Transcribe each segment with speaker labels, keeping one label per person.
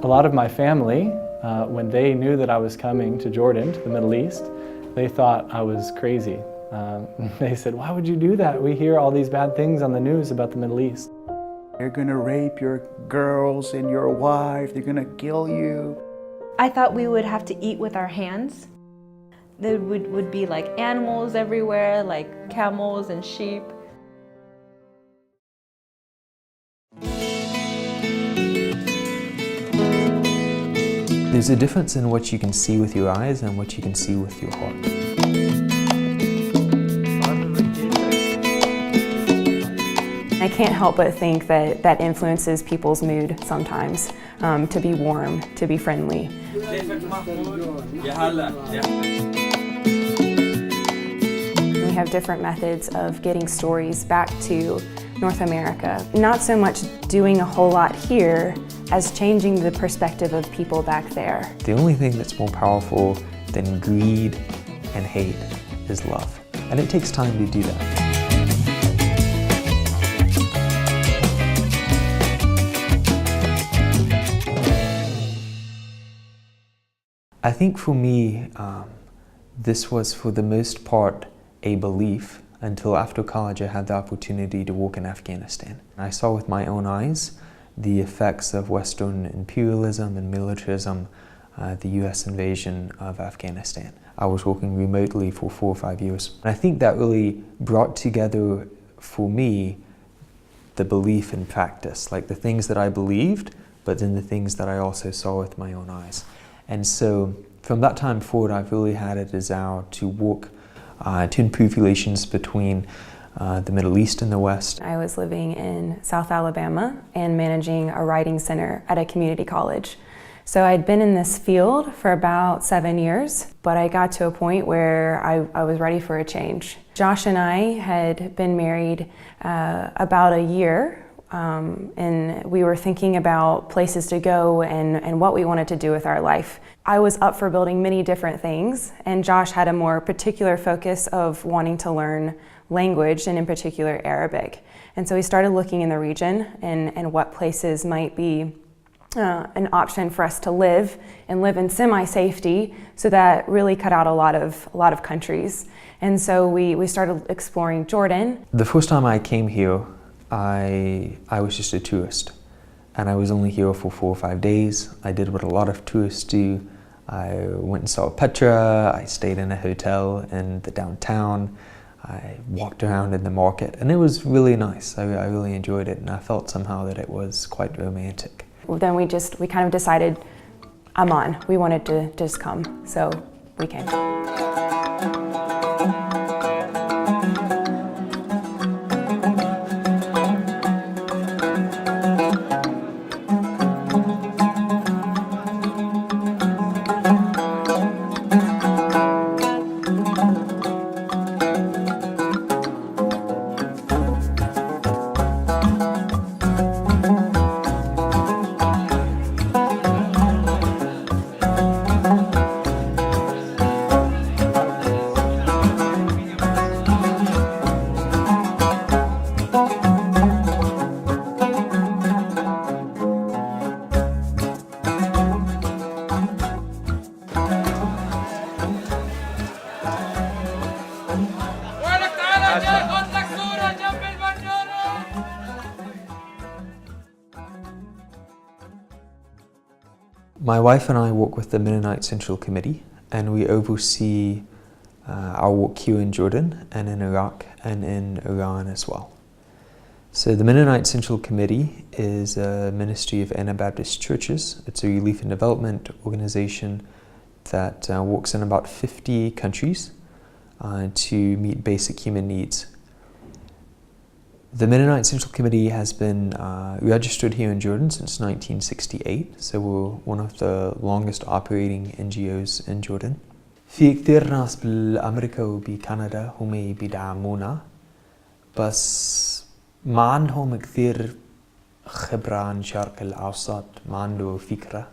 Speaker 1: A lot of my family, when they knew that I was coming to Jordan, to the Middle East, they thought I was crazy. They said, "Why would you do that? We hear all these bad things on the news about the Middle East."
Speaker 2: They're gonna rape your girls and your wife, they're gonna kill you.
Speaker 3: I thought we would have to eat with our hands. There would be like animals everywhere, like camels and sheep.
Speaker 4: There's a difference in what you can see with your eyes and what you can see with your heart.
Speaker 5: I can't help but think that that influences people's mood sometimes, to be warm, to be friendly. We have different methods of getting stories back to North America. Not so much doing a whole lot here as changing the perspective of people back there.
Speaker 4: The only thing that's more powerful than greed and hate is love. And it takes time to do that. I think for me, this was for the most part a belief until after college I had the opportunity to work in Afghanistan. I saw with my own eyes the effects of Western imperialism and militarism, the US invasion of Afghanistan. I was working remotely for 4 or 5 years. And I think that really brought together for me the belief and practice, like the things that I believed, but then the things that I also saw with my own eyes. And so from that time forward, I've really had a desire to work to improve relations between the Middle East and the West.
Speaker 5: I was living in South Alabama and managing a writing center at a community college. So I'd been in this field for about 7 years, but I got to a point where I was ready for a change. Josh and I had been married about a year, and we were thinking about places to go and what we wanted to do with our life. I was up for building many different things, and Josh had a more particular focus of wanting to learn language, and in particular Arabic. And so we started looking in the region and what places might be an option for us to live in semi-safety, so that really cut out a lot of countries. And so we started exploring Jordan.
Speaker 4: The first time I came here, I was just a tourist, and I was only here for 4 or 5 days. I did what a lot of tourists do. I went and saw Petra, I stayed in a hotel in the downtown, I walked around in the market, and it was really nice. I really enjoyed it, and I felt somehow that it was quite romantic.
Speaker 5: Then we kind of decided, I'm on. We wanted to just come, so we came.
Speaker 4: My wife and I work with the Mennonite Central Committee, and we oversee our work here in Jordan and in Iraq and in Iran as well. So the Mennonite Central Committee is a ministry of Anabaptist churches. It's a relief and development organization that works in about 50 countries to meet basic human needs. The Mennonite Central Committee has been registered here in Jordan since 1968, so we're one of the longest operating NGOs in Jordan. في كثير ناس بالأمريكا وبكندا هم بيدعمونا، بس ما عندهم كثير خبرة عن شرق الأوسط، ما عنده فكرة،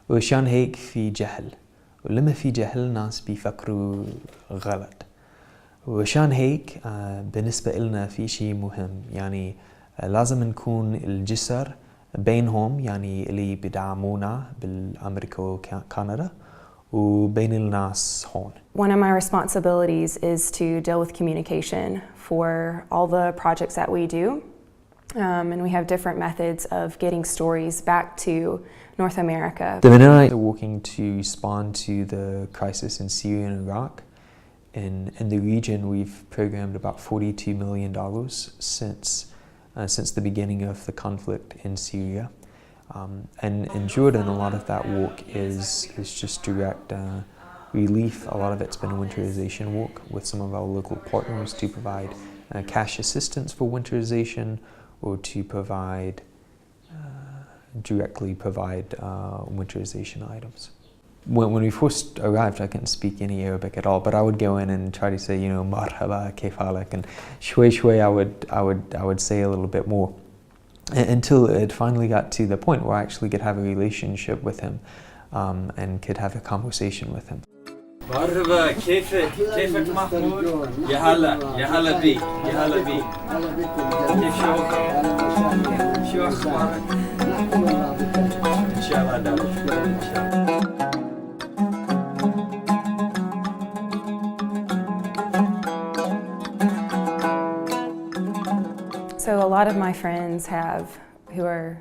Speaker 4: وعشان هيك في جهل، ولما في جهل ناس بيفكروا غلط. وعشان هيك بالنسبة لنا في شيء مهم، يعني لازم نكون الجسر بينهم يعني اللي بيدعمونا بالأمريكا وكندا وبين الناس هون.
Speaker 5: One of my responsibilities is to deal with communication for all the projects that we do. And we have different methods of getting stories back to North America.
Speaker 4: The Mennonites are working to respond to the crisis in Syria and Iraq. In the region, we've programmed about $42 million since the beginning of the conflict in Syria. And in Jordan, a lot of that work is just direct relief. A lot of it's been winterization work with some of our local partners to provide cash assistance for winterization or to provide directly provide winterization items. When we first arrived, I couldn't speak any Arabic at all, but I would go in and try to say, you know, marhaba, kayf halak, and shway shway, I would say a little bit more, until it finally got to the point where I actually could have a relationship with him, and could have a conversation with him.
Speaker 6: مرحبا كيفك محمود؟ يا هلا بيك كيف شوقك؟ شو اخبارك؟ ان شاء الله داوم ان شاء الله.
Speaker 5: So a lot of my friends who are,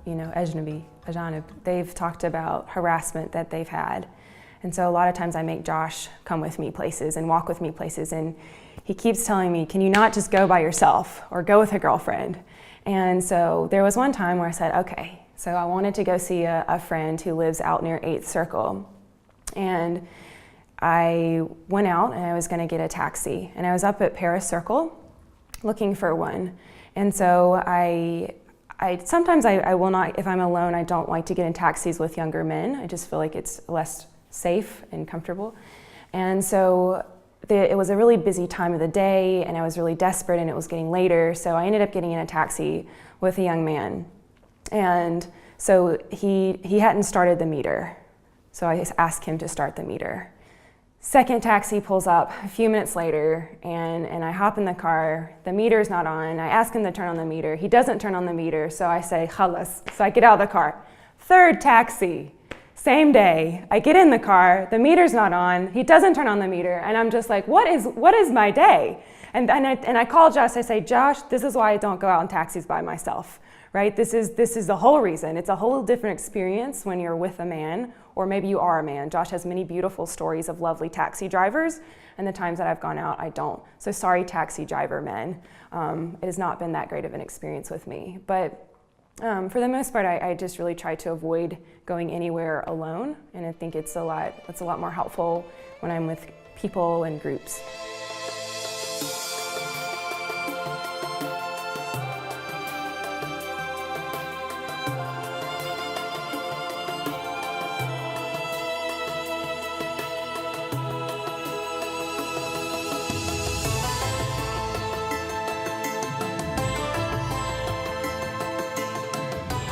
Speaker 5: you know, ajanib, they've talked about harassment that they've had. And so a lot of times I make Josh come with me places and walk with me places, and he keeps telling me, can you not just go by yourself or go with a girlfriend? And so there was one time where I said, okay. So I wanted to go see a friend who lives out near 8th Circle. And I went out and I was gonna get a taxi. And I was up at Paris Circle looking for one. And so I sometimes I will not, if I'm alone, I don't like to get in taxis with younger men. I just feel like it's less safe and comfortable. And so it was a really busy time of the day, and I was really desperate, and it was getting later, so I ended up getting in a taxi with a young man. And so he hadn't started the meter, so I asked him to start the meter. Second taxi pulls up a few minutes later, and I hop in the car. The meter's not on. I ask him to turn on the meter. He doesn't turn on the meter, so I say, khalas. So I get out of the car. Third taxi, same day. I get in the car. The meter's not on. He doesn't turn on the meter, and I'm just like, what is my day? And I call Josh. I say, Josh, this is why I don't go out in taxis by myself. Right? This is the whole reason. It's a whole different experience when you're with a man, or maybe you are a man. Josh has many beautiful stories of lovely taxi drivers, and the times that I've gone out, I don't. So sorry, taxi driver men. It has not been that great of an experience with me. But for the most part, I just really try to avoid going anywhere alone, and I think it's a lot more helpful when I'm with people and groups.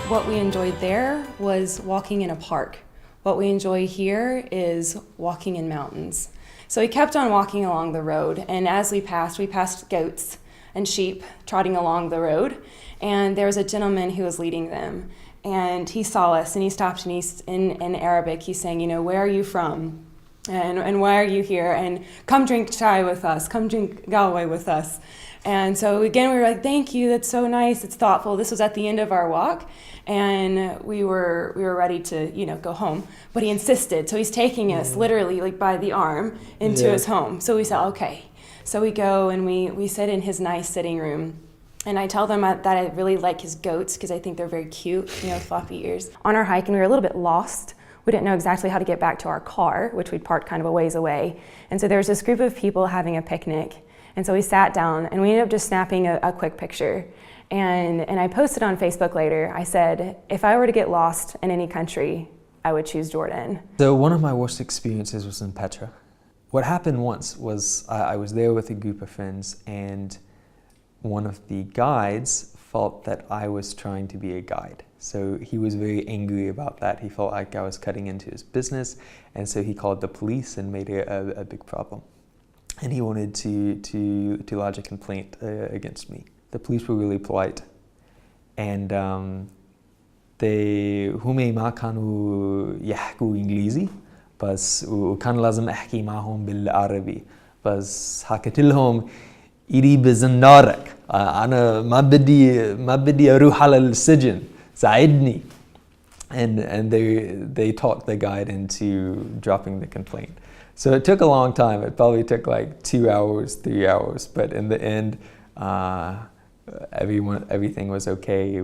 Speaker 5: What we enjoyed there was walking in a park. What we enjoy here is walking in mountains. So we kept on walking along the road, and as we passed goats and sheep trotting along the road, and there was a gentleman who was leading them, and he saw us, and he stopped, and he's in Arabic, he's saying, you know, where are you from? And why are you here? And come drink chai with us, come drink galway with us. And so again, we were like, thank you, that's so nice, it's thoughtful. This was at the end of our walk, and we were ready to, you know, go home. But he insisted, so he's taking us literally like by the arm into his home. So we said, okay. So we go and we sit in his nice sitting room. And I tell them that I really like his goats because I think they're very cute, you know, floppy ears. On our hike, and we were a little bit lost. We didn't know exactly how to get back to our car, which we'd parked kind of a ways away. And so there was this group of people having a picnic. And so we sat down and we ended up just snapping a quick picture. And I posted on Facebook later, I said, if I were to get lost in any country, I would choose Jordan.
Speaker 4: So one of my worst experiences was in Petra. What happened once was I was there with a group of friends, and one of the guides felt that I was trying to be a guide. So he was very angry about that. He felt like I was cutting into his business, and so he called the police and made it a big problem. And he wanted to lodge a complaint against me. The police were really polite, and هم ما كانوا يحكوا إنجليزي بس وكان لازم أحكي معهم بالعربي بس حكيت لهم إيدي بزنارك أنا ما بدي أروح على السجن ساعدني and they talked the guide into dropping the complaint. So it took a long time. It probably took like 2 hours, 3 hours, but in the end, everything was okay.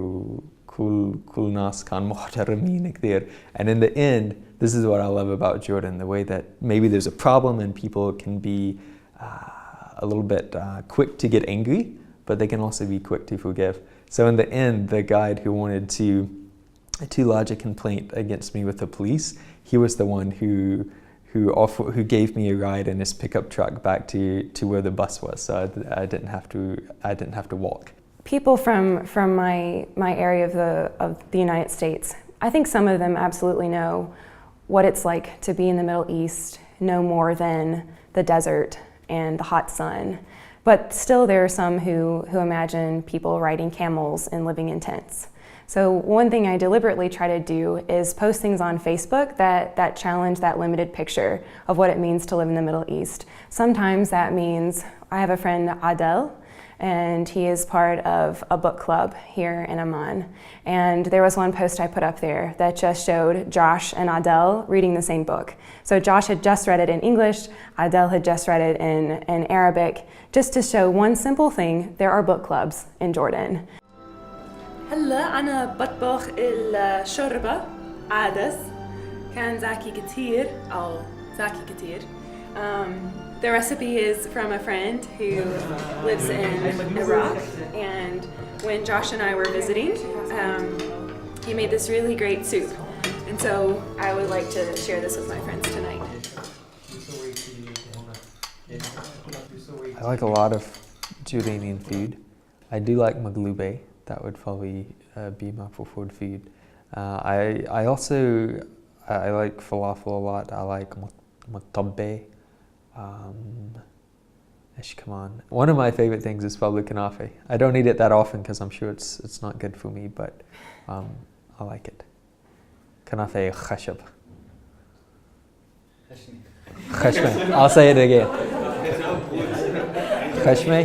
Speaker 4: كل ناس كان محترمين كثير. And in the end, this is what I love about Jordan, the way that maybe there's a problem and people can be a little bit quick to get angry, but they can also be quick to forgive. So in the end, the guide who wanted to lodge a complaint against me with the police, he was the one who gave me a ride in his pickup truck back to where the bus was, so I didn't have to walk.
Speaker 5: People from my area of the United States, I think some of them absolutely know what it's like to be in the Middle East, no more than the desert and the hot sun. But still there are some who imagine people riding camels and living in tents. So one thing I deliberately try to do is post things on Facebook that challenge that limited picture of what it means to live in the Middle East. Sometimes that means, I have a friend, Adel, and he is part of a book club here in Amman. And there was one post I put up there that just showed Josh and Adel reading the same book. So Josh had just read it in English, Adel had just read it in Arabic, just to show one simple thing: there are book clubs in Jordan.
Speaker 7: هلا أنا بطبخ الشوربة عدس كان زاكي كتير أو زاكي كتير. The recipe is from a friend who lives in Iraq, and when Josh and I were visiting, he made this really great soup, and so I would like to share this with my friends tonight.
Speaker 4: I like a lot of Jordanian food. I do like maglube. That would probably be my preferred food. I also like falafel a lot. I like matabbe. Come on. One of my favorite things is probably kanafe. I don't eat it that often because I'm sure it's not good for me, but I like it. Kanafe khashab. Khashme. I'll say it again. Khashme?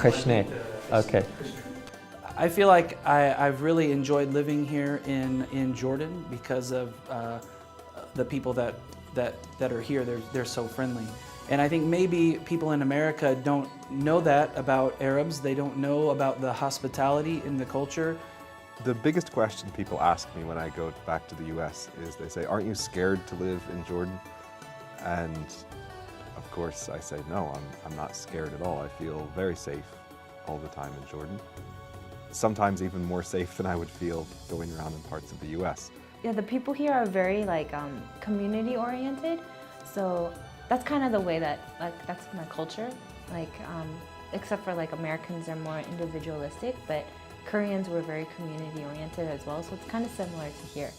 Speaker 4: Khashne. Okay.
Speaker 8: I feel like I've really enjoyed living here in Jordan because of the people that are here. They're so friendly. And I think maybe people in America don't know that about Arabs. They don't know about the hospitality in the culture.
Speaker 9: The biggest question people ask me when I go back to the US is they say, "Aren't you scared to live in Jordan?" And of course I say, no, I'm not scared at all. I feel very safe all the time in Jordan. Sometimes even more safe than I would feel going around in parts of the US.
Speaker 3: Yeah, the people here are very community oriented, so that's kind of the way that that's my culture. Except for Americans are more individualistic, but Koreans were very community oriented as well, so it's kind of similar to here.